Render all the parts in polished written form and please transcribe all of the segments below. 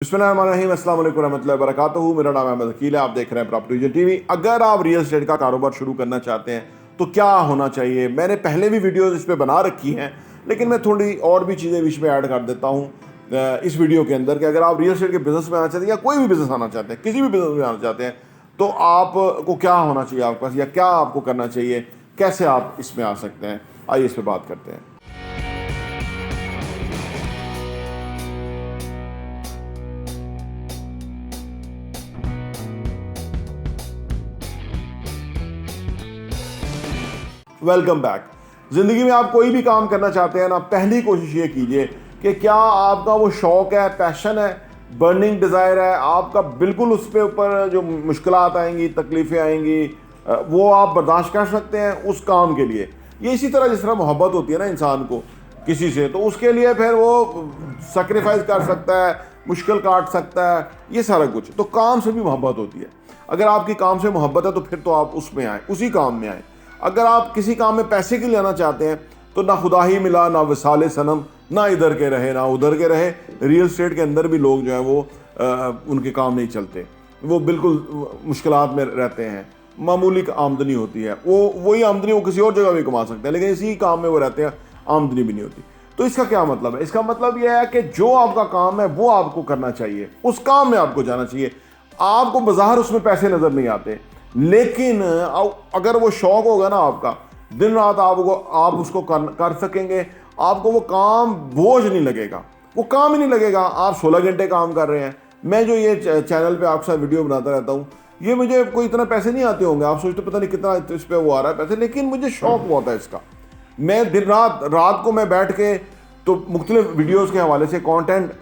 बिस्मिल्लाहिर्रहमानिर्रहीम, अस्सलाम वालेकुम रहमतुल्लाहि व बरकातुहू। मेरा नाम अहमद अकील है, आप देख रहे हैं प्रॉपर्टी विजन टीवी। अगर आप रियल एस्टेट का कारोबार शुरू करना चाहते हैं तो क्या होना चाहिए, मैंने पहले भी वीडियोस इस पे बना रखी हैं, लेकिन मैं थोड़ी और भी चीज़ें बीच में ऐड कर देता हूँ इस वीडियो के अंदर कि अगर आप रियल एस्टेट के बिजनेस में आना चाहते हैं या कोई भी बिजनेस आना चाहते हैं, किसी भी बिजनेस में आना चाहते हैं, तो आपको क्या होना चाहिए आपके पास, या क्या आपको करना चाहिए, कैसे आप इसमें आ सकते हैं। आइए इस पर बात करते हैं। Welcome back. ज़िंदगी में आप कोई भी काम करना चाहते हैं ना, पहली कोशिश ये कीजिए कि क्या आपका वो शौक़ है, पैशन है, बर्निंग डिज़ायर है, आपका बिल्कुल उस पे ऊपर जो मुश्किलात आएंगी, तकलीफ़ें आएंगी, वो आप बर्दाश्त कर सकते हैं उस काम के लिए। ये इसी तरह जिस तरह मोहब्बत होती है ना इंसान को किसी से, तो उसके लिए फिर वो सेक्रीफाइस कर सकता है, मुश्किल काट सकता है, ये सारा कुछ। तो काम से भी मोहब्बत होती है। अगर आपकी काम से मोहब्बत है तो फिर तो आप उसमें आए, उसी काम में आए। अगर आप किसी काम में पैसे के लिए आना चाहते हैं तो ना खुदा ही मिला, ना विसाले सनम, ना इधर के रहे ना उधर के रहे। रियल एस्टेट के अंदर भी लोग जो है वो उनके काम नहीं चलते, वो बिल्कुल मुश्किलात में रहते हैं। मामूली आमदनी होती है, वही आमदनी वो किसी और जगह भी कमा सकते हैं, लेकिन इसी काम में वो रहते हैं, आमदनी भी नहीं होती। तो इसका क्या मतलब है? इसका मतलब यह है कि जो आपका काम है वो आपको करना चाहिए, उस काम में आपको जाना चाहिए। आपको बाजार उसमें पैसे नज़र नहीं आते, लेकिन अगर वो शौक होगा ना आपका, दिन रात आप उसको कर सकेंगे, आपको वो काम बोझ नहीं लगेगा, वो काम ही नहीं लगेगा। आप 16 घंटे काम कर रहे हैं। मैं जो ये चैनल पे आपके साथ वीडियो बनाता रहता हूँ, ये मुझे कोई इतना पैसे नहीं आते होंगे, आप सोचते पता नहीं कितना इस पर वो आ रहा है पैसे, लेकिन मुझे शौक बहुत है इसका। मैं दिन रात को मैं बैठ के तो मुख्तलिफ वीडियोज़ के हवाले से कॉन्टेंट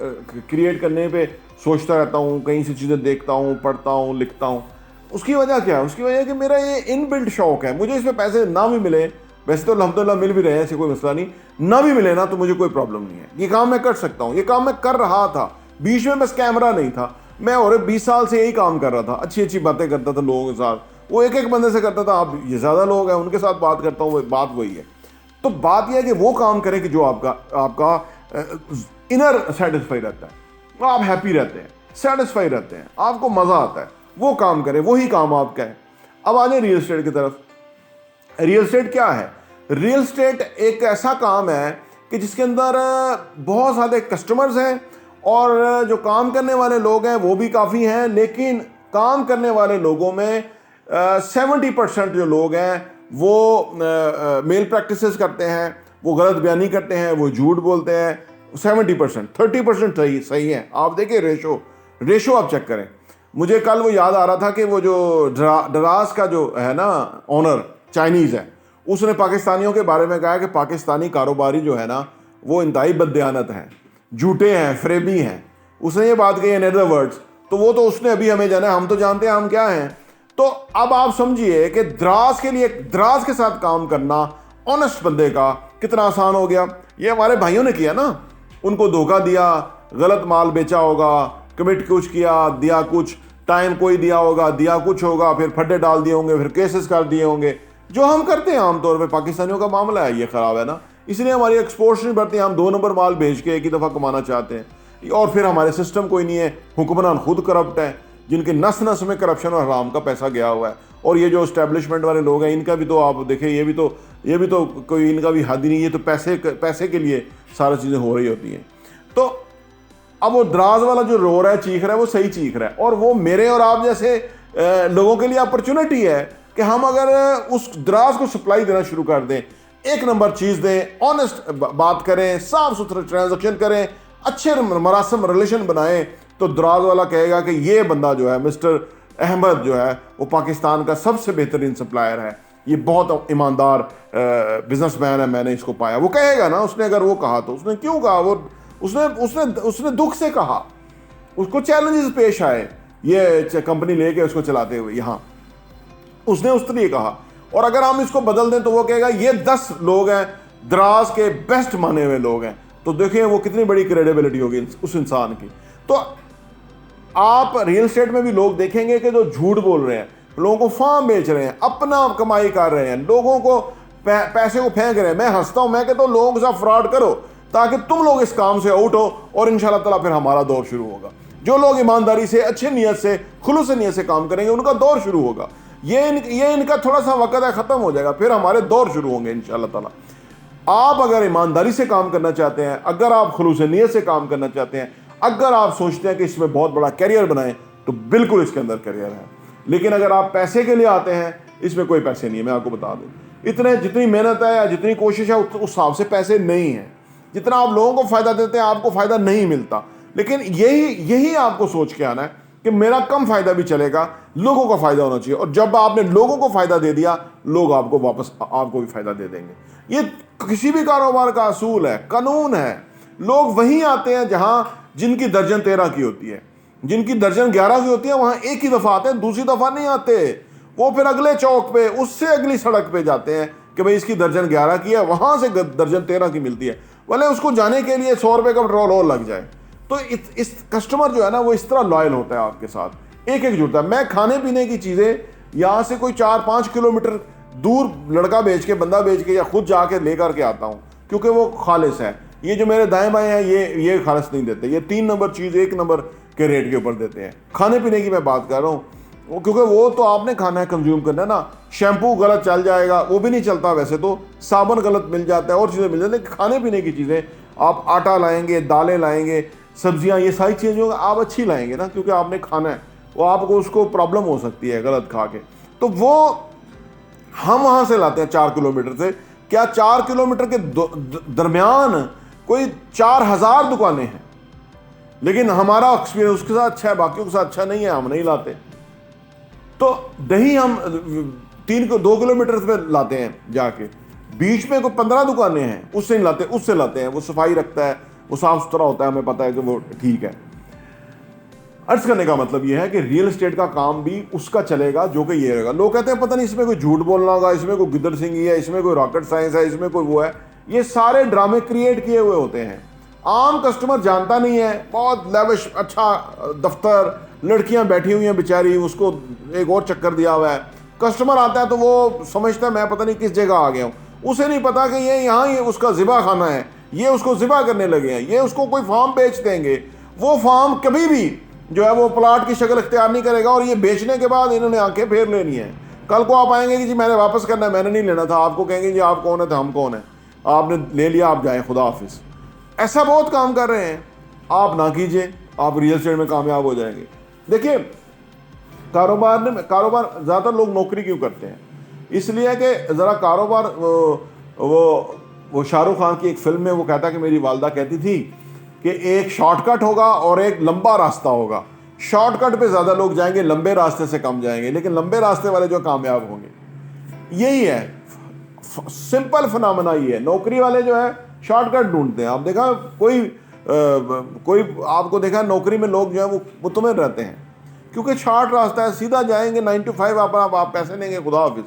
क्रिएट करने पर सोचता रहता हूँ, कहीं से चीज़ें देखता हूँ, पढ़ता हूँ, लिखता हूँ। उसकी वजह क्या है? उसकी वजह है कि मेरा ये इनबिल्ट शौक है। मुझे इसमें पैसे ना भी मिले, वैसे तो अल्हम्दुलिल्लाह मिल भी रहे हैं, ऐसे कोई मसला नहीं, ना भी मिले ना तो मुझे कोई प्रॉब्लम नहीं है। ये काम मैं कर सकता हूँ, ये काम मैं कर रहा था। बीच में बस कैमरा नहीं था, मैं और 20 साल से यही काम कर रहा था, अच्छी अच्छी बातें करता था लोगों के साथ, वो एक एक बंदे से करता था। अब ये ज़्यादा लोग हैं, उनके साथ बात करता हूँ, बात वही है। तो बात यह है कि वो काम करें कि जो आपका इनर सेटिस्फाई रहता है, आप हैप्पी रहते हैं, सेटिस्फाई रहते हैं, आपको मज़ा आता है, वो काम करें, वही काम आपका है। अब आ जाए रियल एस्टेट की तरफ। रियल एस्टेट क्या है? रियल एस्टेट एक ऐसा काम है कि जिसके अंदर बहुत सारे कस्टमर्स हैं और जो काम करने वाले लोग हैं वो भी काफ़ी हैं, लेकिन काम करने वाले लोगों में 70% जो लोग हैं वो मेल प्रैक्टिसेस करते हैं, वो गलत बयानी करते हैं, वो झूठ बोलते हैं। 70%, 30% सही है। आप देखिए रेशो आप चेक करें। मुझे कल वो याद आ रहा था कि वो जो डरास का जो है ना ओनर, चाइनीज़ है, उसने पाकिस्तानियों के बारे में कहा कि पाकिस्तानी कारोबारी जो है ना वो इंतहाई बददियानत हैं, झूठे हैं, फ्रेबी हैं। उसने ये बात कही इन अदर वर्ड्स। तो वो तो उसने अभी हमें जाना है, हम तो जानते हैं हम क्या हैं। तो अब आप समझिए कि द्रास के साथ काम करना ऑनेस्ट बंदे का कितना आसान हो गया। ये हमारे भाइयों ने किया ना, उनको धोखा दिया, गलत माल बेचा होगा, कमिट कुछ किया, दिया कुछ, टाइम कोई दिया होगा, दिया कुछ होगा, फिर फड्डे डाल दिए होंगे, फिर केसेस कर दिए होंगे, जो हम करते हैं आमतौर पे। पाकिस्तानियों का मामला है ये ख़राब है ना, इसलिए हमारी एक्सपोर्ट्स नहीं बढ़ती। हम 2 नंबर माल भेज के एक ही दफ़ा कमाना चाहते हैं, और फिर हमारे सिस्टम कोई नहीं है, हुक्मरान खुद करप्ट है, जिनके नस नस में करप्शन और हराम का पैसा गया हुआ है। और ये जो इस्टेब्लिशमेंट वाले लोग हैं, इनका भी तो आप देखें, ये भी तो कोई इनका भी हद ही नहीं है। तो पैसे के लिए सारी चीज़ें हो रही होती हैं। तो अब वो द्राज वाला जो रो रहा है, चीख रहा है, वो सही चीख रहा है, और वो मेरे और आप जैसे लोगों के लिए अपॉर्चुनिटी है कि हम अगर उस द्राज को सप्लाई देना शुरू कर दें, एक नंबर चीज़ दें, ऑनेस्ट बात करें, साफ सुथरा ट्रांजैक्शन करें, अच्छे मरासम रिलेशन बनाएं, तो द्राज वाला कहेगा कि ये बंदा जो है, मिस्टर अहमद जो है, वो पाकिस्तान का सबसे बेहतरीन सप्लायर है, ये बहुत ईमानदार बिजनेसमैन है, मैंने इसको पाया। वो कहेगा ना, उसने अगर वो कहा तो उसने क्यों कहा? वो उसने दुख से कहा, उसको चैलेंजेस पेश आए ये कंपनी लेके उसको चलाते हुए, यहाँ उसने उस तरीके कहा। और अगर हम इसको बदल दें तो वो कहेगा ये 10 लोग हैं, द्रास के बेस्ट माने हुए लोग हैं। तो देखिए वो कितनी बड़ी क्रेडिबिलिटी होगी उस इंसान की। तो आप रियल एस्टेट में भी लोग देखेंगे कि जो झूठ बोल रहे हैं, लोगों को फार्म बेच रहे हैं, अपना कमाई कर रहे हैं, लोगों को पैसे को फेंक रहे हैं। मैं हंसता हूं, मैं कहता हूं लोगों के साथ फ्रॉड करो ताकि तुम लोग इस काम से आउट हो, और इंशाल्लाह ताला फिर हमारा दौर शुरू होगा। जो लोग ईमानदारी से, अच्छे नीयत से, खुलूस नीयत से काम करेंगे, उनका दौर शुरू होगा। ये इनका थोड़ा सा वक्त है, ख़त्म हो जाएगा, फिर हमारे दौर शुरू होंगे इंशाअल्लाह ताला। आप अगर ईमानदारी से काम करना चाहते हैं, अगर आप खुलूस नीयत से काम करना चाहते हैं, अगर आप सोचते हैं कि इसमें बहुत बड़ा करियर बनाएं, तो बिल्कुल इसके अंदर करियर है। लेकिन अगर आप पैसे के लिए आते हैं, इसमें कोई पैसे नहीं है, मैं आपको बता दूं। इतने जितनी मेहनत है या जितनी कोशिश है, उस हिसाब से पैसे नहीं है। जितना आप लोगों को फ़ायदा देते हैं, आपको फ़ायदा नहीं मिलता। लेकिन यही आपको सोच के आना है कि मेरा कम फ़ायदा भी चलेगा, लोगों का फ़ायदा होना चाहिए। और जब आपने लोगों को फ़ायदा दे दिया, लोग आपको वापस आपको भी फ़ायदा दे देंगे। ये किसी भी कारोबार का असूल है, कानून है। लोग वहीं आते हैं जहाँ जिनकी दर्जन 13 की होती है, जिनकी दर्जन 11 की होती है, वहाँ एक ही दफ़ा आते हैं, दूसरी दफ़ा नहीं आते। वो फिर अगले चौक पे, उससे अगली सड़क पे जाते हैं कि भाई इसकी दर्जन 11 की है, वहाँ से दर्जन 13 की मिलती है, भले उसको जाने के लिए 100 रुपये का पेट्रोल और लग जाए। तो इस कस्टमर जो है ना, वो इस तरह लॉयल होता है आपके साथ, एक एक जुड़ता है। मैं खाने पीने की चीज़ें यहाँ से कोई 4-5 किलोमीटर दूर लड़का बेच के, बंदा बेच के, या खुद जाके लेकर के आता हूँ, क्योंकि वो खालिस है। ये जो मेरे दाएं बाएं हैं, ये खालिस नहीं देते, ये 3 नंबर चीज़ 1 नंबर के रेट के ऊपर देते हैं। खाने पीने की मैं बात कर रहा हूँ, क्योंकि वो तो आपने खाना है, कंज्यूम करना है ना। शैम्पू गलत चल जाएगा, वो भी नहीं चलता वैसे तो, साबुन गलत मिल जाता है, और चीज़ें मिल जाती है। लेकिन खाने पीने की चीज़ें, आप आटा लाएंगे, दालें लाएंगे, सब्जियां, ये सारी चीज़ें जो आप अच्छी लाएंगे ना, क्योंकि आपने खाना है, वो आपको उसको प्रॉब्लम हो सकती है गलत खा के। तो वो हम वहाँ से लाते हैं 4 किलोमीटर से। क्या 4 किलोमीटर के दरमियान कोई 4000 दुकानें हैं, लेकिन हमारा एक्सपीरियंस उसके साथ अच्छा है, बाकियों के साथ अच्छा नहीं है, हम नहीं लाते। तो दही हम 2 किलोमीटर पे लाते हैं जाके, बीच में कोई 15 दुकानें हैं, उससे नहीं लाते, उससे लाते हैं। वो सफाई रखता है, वो साफ सुथरा होता है, हमें पता है कि वो ठीक है। अर्ज करने का मतलब ये है कि रियल एस्टेट का काम भी उसका चलेगा जो कि ये रहेगा। लोग कहते हैं पता नहीं इसमें कोई झूठ बोलना होगा, इसमें कोई गिद्दर सिंह है, इसमें कोई रॉकेट साइंस है, इसमें कोई वो है। ये सारे ड्रामे क्रिएट किए हुए होते हैं। आम कस्टमर जानता नहीं है, बहुत लेविश अच्छा दफ्तर, लड़कियां बैठी हुई हैं बेचारी, उसको एक और चक्कर दिया हुआ है। कस्टमर आता है तो वो समझता है मैं पता नहीं किस जगह आ गया हूँ। उसे नहीं पता कि ये यहाँ ये उसका ज़िबा खाना है, ये उसको ज़िबा करने लगे हैं, ये उसको कोई फार्म बेच देंगे। वो फार्म कभी भी जो है वो प्लाट की शक्ल इख्तियार नहीं करेगा, और ये बेचने के बाद इन्होंने आंखें फेर लेनी है। कल को आप आएंगे कि जी मैंने वापस करना है, मैंने नहीं लेना था, आपको कहेंगे जी आप कौन है, तो हम कौन है, आपने ले लिया, आप जाएँ, खुदा हाफिज़। ऐसा बहुत काम कर रहे हैं। आप ना कीजिए, आप रियल एस्टेट में कामयाब हो जाएंगे। देखिए, कारोबार ज़्यादातर लोग नौकरी क्यों करते हैं? इसलिए कि ज़रा कारोबार, वो शाहरुख खान की एक फिल्म में वो कहता है कि मेरी वालदा कहती थी कि एक शॉर्टकट होगा और एक लंबा रास्ता होगा। शॉर्टकट पे ज़्यादा लोग जाएंगे, लंबे रास्ते से कम जाएंगे, लेकिन लंबे रास्ते वाले जो कामयाब होंगे। यही है सिंपल फिनोमेना, ये है। नौकरी वाले जो है शॉर्टकट ढूंढते हैं। आप देखा कोई आपको देखा नौकरी में लोग जो है वो मुतमिन रहते हैं, क्योंकि शॉर्ट रास्ता है, सीधा जाएंगे 9 to 5, आप पैसे लेंगे, खुदा हाफिज़।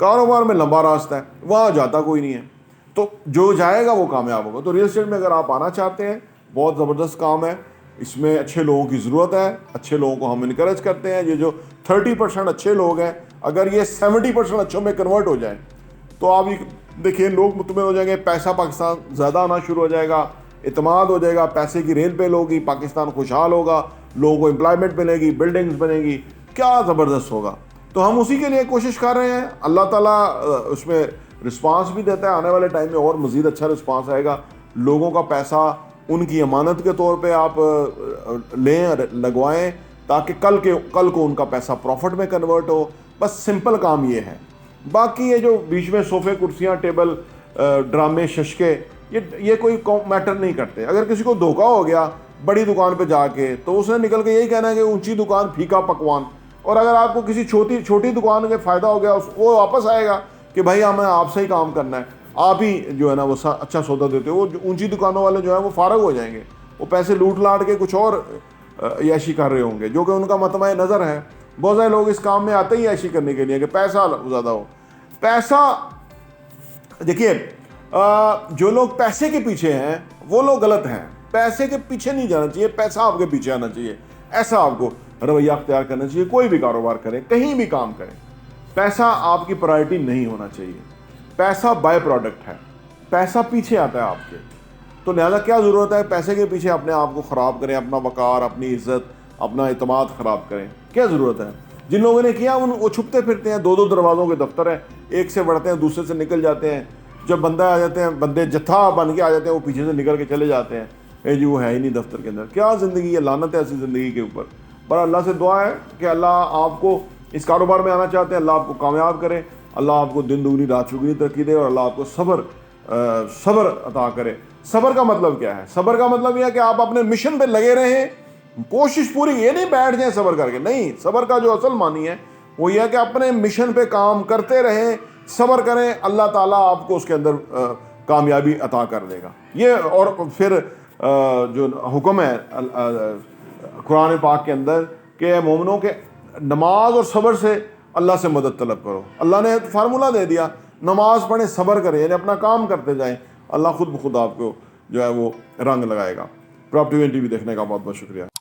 कारोबार में लंबा रास्ता है, वहाँ जाता कोई नहीं है, तो जो जाएगा वो कामयाब होगा। तो रियल एस्टेट में अगर आप आना चाहते हैं, बहुत ज़बरदस्त काम है, इसमें अच्छे लोगों की ज़रूरत है, अच्छे लोगों को हम इनकरेज करते हैं। ये जो 30% अच्छे लोग हैं, अगर ये 70% अच्छों में कन्वर्ट हो जाए तो आप ये देखिए लोग मुतमिन हो जाएंगे, पैसा पाकिस्तान ज़्यादा आना शुरू हो जाएगा, इतमाद हो जाएगा, पैसे की रेल पे होगी, पाकिस्तान खुशहाल होगा, लोगों को एम्प्लॉयमेंट मिलेगी, बिल्डिंग्स बनेगी, क्या ज़बरदस्त होगा। तो हम उसी के लिए कोशिश कर रहे हैं। अल्लाह ताला उसमें रिस्पांस भी देता है, आने वाले टाइम में और मज़ीद अच्छा रिस्पांस आएगा। लोगों का पैसा उनकी अमानत के तौर पे आप लें, लगवाएं, ताकि कल को उनका पैसा प्रॉफिट में कन्वर्ट हो। बस सिंपल काम ये है। बाकी ये जो बीच में सोफ़े, कुर्सियाँ, टेबल, ड्रामे, शशके, ये कोई मैटर नहीं करते। अगर किसी को धोखा हो गया बड़ी दुकान पे जाके, तो उसने निकल के यही कहना है कि ऊंची दुकान फीका पकवान। और अगर आपको किसी छोटी दुकान के फ़ायदा हो गया, वो वापस आएगा कि भाई हमें आपसे ही काम करना है, आप ही जो है ना वो अच्छा सौदा देते हो। वो ऊंची दुकानों वाले जो है वो फारग हो जाएंगे, वो पैसे लूट लाट के कुछ और याशी कर रहे होंगे, जो कि उनका मतमा नज़र है। बहुत सारे लोग इस काम में आते ही याशी करने के लिए कि पैसा ज़्यादा हो। पैसा, देखिए, जो लोग पैसे के पीछे हैं वो लोग गलत हैं। पैसे के पीछे नहीं जाना चाहिए, पैसा आपके पीछे आना चाहिए। ऐसा आपको रवैया अख्तियार करना चाहिए। कोई भी कारोबार करें, कहीं भी काम करें, पैसा आपकी प्रायोरिटी नहीं होना चाहिए। पैसा बाय प्रोडक्ट है, पैसा पीछे आता है आपके। तो लिहाजा क्या ज़रूरत है पैसे के पीछे अपने आप को ख़राब करें, अपना वक़ार, अपनी इज़्ज़त, अपना इत्मीनान ख़राब करें? क्या ज़रूरत है? जिन लोगों ने किया वो छुपते फिरते हैं, दो दो दरवाज़ों के दफ्तर हैं, एक से बढ़ते हैं दूसरे से निकल जाते हैं। जब बंदा आ जाते हैं, बंदे जत्था बन के आ जाते हैं, वो पीछे से निकल के चले जाते हैं, ए जी वो है ही नहीं दफ्तर के अंदर। क्या ज़िंदगी है, लानत है ऐसी ज़िंदगी के ऊपर। पर अल्लाह से दुआ है कि अल्लाह आपको इस कारोबार में आना चाहते हैं, अल्लाह आपको कामयाब करे, अल्लाह आपको दिन दुगनी रात चौगुनी तरक्की दे और अल्लाह आपको सब्र अता करे। सब्र का मतलब क्या है? सब्र का मतलब यह है कि आप अपने मिशन पे लगे रहें, कोशिश पूरी, ये नहीं बैठ जाए सब्र करके, नहीं। सब्र का जो असल मानी है वो यह है कि अपने मिशन पे काम करते रहें, सब्र करें, अल्लाह ताला आपको उसके अंदर कामयाबी अता कर देगा। ये और फिर जो हुक्म है कुरान पाक के अंदर कि मोमिनों के नमाज और सब्र से अल्लाह से मदद तलब करो। अल्लाह ने फार्मूला दे दिया, नमाज पढ़ें, सब्र करें, यानी अपना काम करते जाएं, अल्लाह खुद ब खुद आपको जो है वो रंग लगाएगा। प्रॉपर्टी टीवी देखने का बहुत बहुत शुक्रिया।